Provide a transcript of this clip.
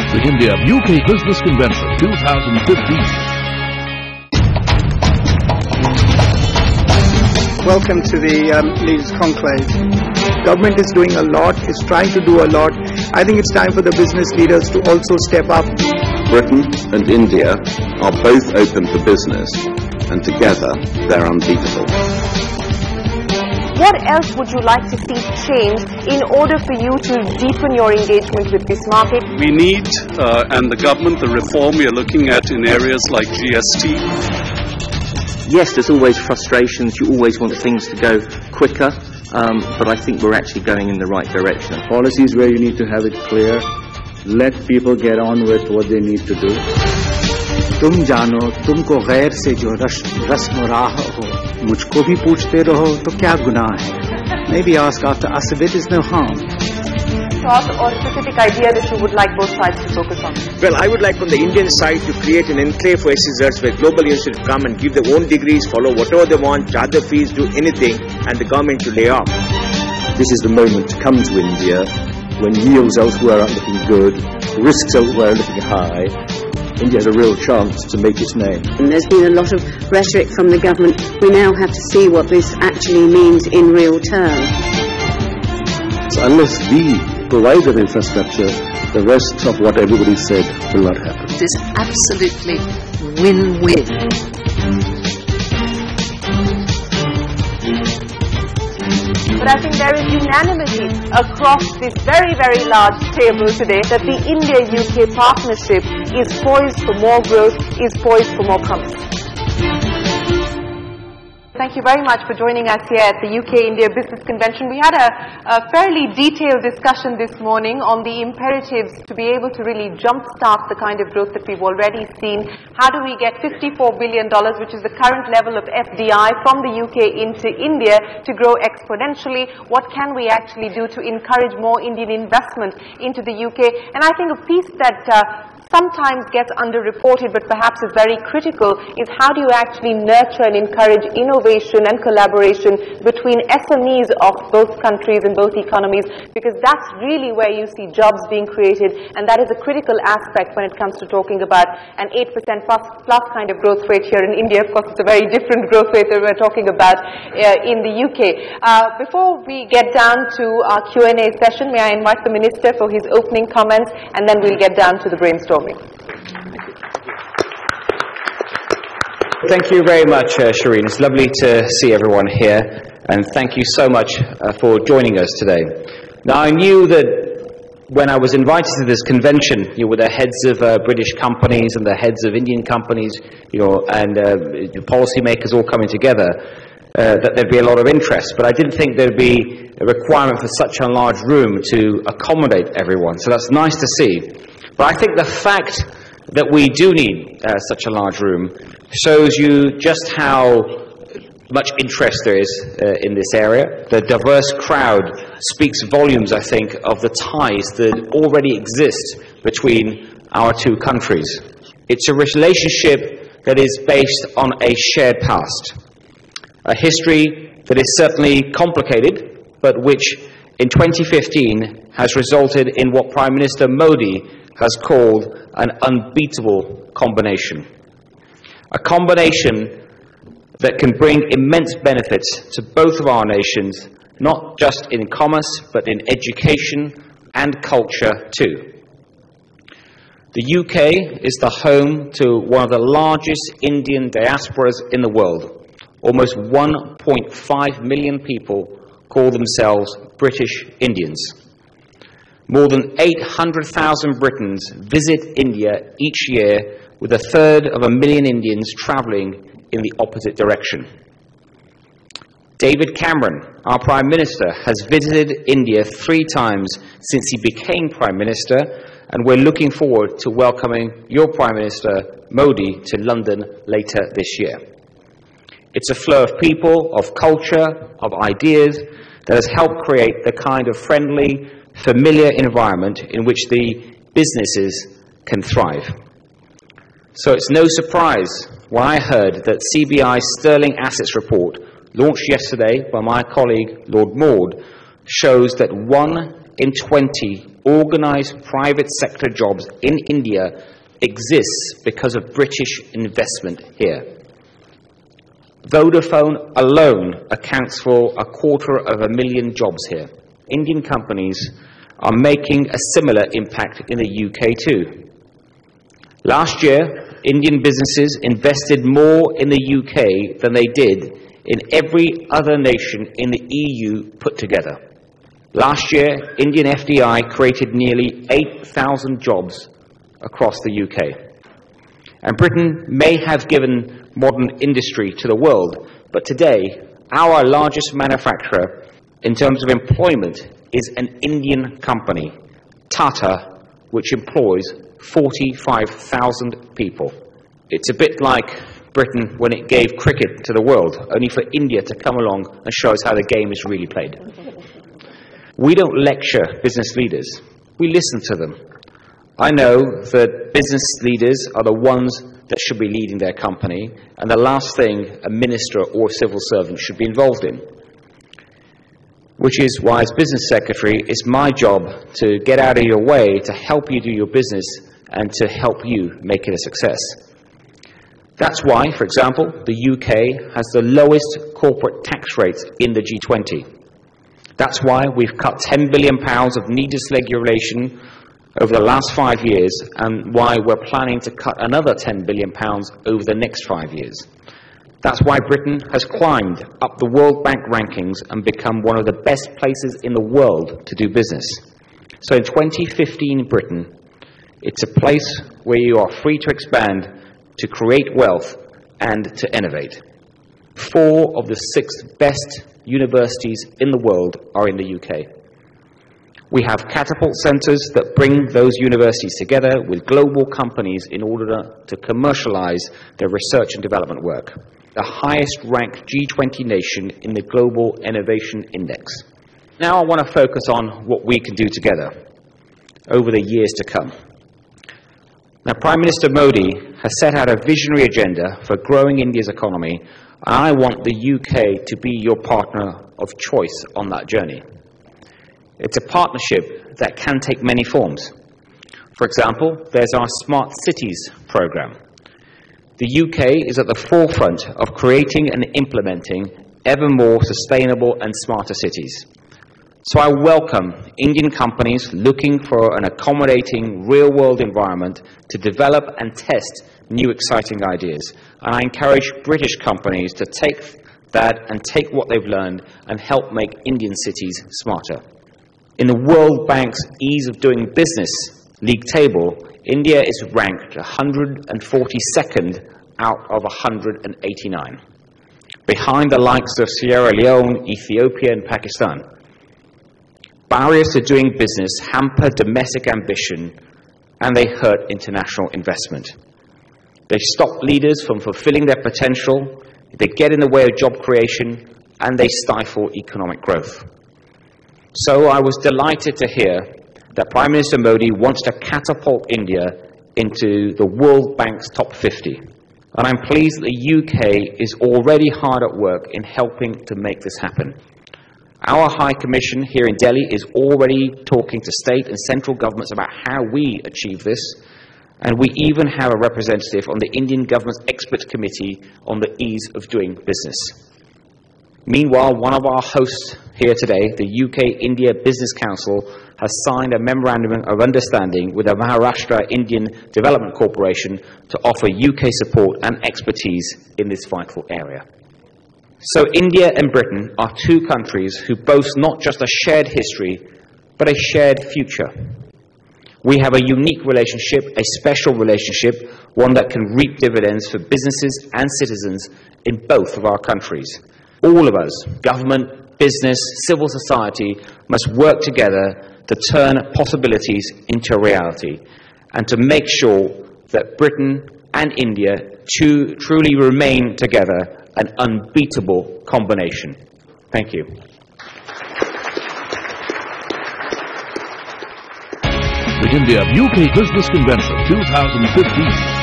The India UK Business Convention 2015. Welcome to the Leaders Conclave. Government is doing a lot, is trying to do a lot. I think it's time for the business leaders to also step up. Britain and India are both open for business, and together they're unbeatable. What else would you like to see change in order for you to deepen your engagement with this market? We need, and the government, the reform we are looking at in areas like GST. Yes, there's always frustrations. You always want things to go quicker, but I think we're actually going in the right direction. Policies where you need to have it clear, let people get on with what they need to do. तुम जानो तुमको गैर से जो रस्म राह हो मुझको भी पूछते रहो तो क्या गुनाह है? Maybe ask after us if it is no harm. Thought or specific idea that you would like both sides to focus on? Well, I would like from the Indian side to create an enclave for SCZs where global universities come and give their own degrees, follow whatever they want, charge their fees, do anything, and the government to lay off. This is the moment to come to India when yields elsewhere are looking good, risks elsewhere are looking high. India has a real chance to make its name. And there's been a lot of rhetoric from the government. We now have to see what this actually means in real terms. So unless we provide that infrastructure, the rest of what everybody said will not happen. It is absolutely win-win. But I think there is unanimity across this very, very large table today that the India-UK partnership is poised for more growth, is poised for more promise. Thank you very much for joining us here at the UK-India Business Convention. We had a fairly detailed discussion this morning on the imperatives to be able to really jumpstart the kind of growth that we've already seen. How do we get $54 billion, which is the current level of FDI from the UK into India, to grow exponentially? What can we actually do to encourage more Indian investment into the UK? And I think a piece that sometimes gets underreported but perhaps is very critical is how do you actually nurture and encourage innovation and collaboration between SMEs of both countries and both economies, because that's really where you see jobs being created, and that is a critical aspect when it comes to talking about an 8% plus kind of growth rate here in India. Of course, it's a very different growth rate that we're talking about in the UK. Before we get down to our Q&A session, may I invite the Minister for his opening comments, and then we'll get down to the brainstorming. Thank you very much, Shereen. It's lovely to see everyone here, and thank you so much for joining us today. Now, I knew that when I was invited to this convention, with the heads of British companies and the heads of Indian companies, and policymakers all coming together, that there'd be a lot of interest. But I didn't think there'd be a requirement for such a large room to accommodate everyone. So that's nice to see. But I think the fact that we do need such a large room shows you just how much interest there is in this area. The diverse crowd speaks volumes, I think, of the ties that already exist between our two countries. It's a relationship that is based on a shared past, a history that is certainly complicated, but which in 2015 has resulted in what Prime Minister Modi has called an unbeatable combination. A combination that can bring immense benefits to both of our nations, not just in commerce, but in education and culture too. The UK is the home to one of the largest Indian diasporas in the world. Almost 1.5 million people call themselves British Indians. More than 800,000 Britons visit India each year, with 1/3 Indians travelling in the opposite direction. David Cameron, our Prime Minister, has visited India 3 times since he became Prime Minister, and we're looking forward to welcoming your Prime Minister, Modi, to London later this year. It's a flow of people, of culture, of ideas that has helped create the kind of friendly, familiar environment in which the businesses can thrive. So it's no surprise when I heard that CBI's Sterling Assets Report, launched yesterday by my colleague Lord Maud, shows that 1 in 20 organised private sector jobs in India exists because of British investment here. Vodafone alone accounts for 250,000 jobs here. Indian companies are making a similar impact in the UK too. Last year, Indian businesses invested more in the UK than they did in every other nation in the EU put together. Last year, Indian FDI created nearly 8,000 jobs across the UK. And Britain may have given modern industry to the world, but today, our largest manufacturer in terms of employment is an Indian company, Tata, which employs 45,000 people. It's a bit like Britain when it gave cricket to the world, only for India to come along and show us how the game is really played. We don't lecture business leaders. We listen to them. I know that business leaders are the ones that should be leading their company, and the last thing a minister or civil servant should be involved in. Which is why, as business secretary, it's my job to get out of your way to help you do your business and to help you make it a success. That's why, for example, the UK has the lowest corporate tax rates in the G20. That's why we've cut £10 billion of needless regulation over the last 5 years, and why we're planning to cut another £10 billion over the next 5 years. That's why Britain has climbed up the World Bank rankings and become one of the best places in the world to do business. So in 2015 Britain, it's a place where you are free to expand, to create wealth, and to innovate. 4 of the 6 best universities in the world are in the UK. We have catapult centres that bring those universities together with global companies in order to commercialise their research and development work. The highest ranked G20 nation in the Global Innovation Index. Now I want to focus on what we can do together over the years to come. Now, Prime Minister Modi has set out a visionary agenda for growing India's economy, and I want the UK to be your partner of choice on that journey. It's a partnership that can take many forms. For example, there's our Smart Cities programme. The UK is at the forefront of creating and implementing ever more sustainable and smarter cities. So I welcome Indian companies looking for an accommodating real-world environment to develop and test new exciting ideas. And I encourage British companies to take that and take what they've learned and help make Indian cities smarter. In the World Bank's Ease of Doing Business league table, India is ranked 142nd out of 189, behind the likes of Sierra Leone, Ethiopia, and Pakistan. Barriers to doing business hamper domestic ambition, and they hurt international investment. They stop leaders from fulfilling their potential, they get in the way of job creation, and they stifle economic growth. So I was delighted to hear that Prime Minister Modi wants to catapult India into the World Bank's top 50. And I'm pleased the UK is already hard at work in helping to make this happen. Our High Commission here in Delhi is already talking to state and central governments about how we achieve this, and we even have a representative on the Indian government's expert committee on the ease of doing business. Meanwhile, one of our hosts here today, the UK-India Business Council, has signed a memorandum of understanding with the Maharashtra Indian Development Corporation to offer UK support and expertise in this vital area. So India and Britain are 2 countries who boast not just a shared history, but a shared future. We have a unique relationship, a special relationship, one that can reap dividends for businesses and citizens in both of our countries. All of us, government, business, civil society, must work together to turn possibilities into reality and to make sure that Britain and India truly remain together, an unbeatable combination. Thank you. The India UK Business Convention 2015.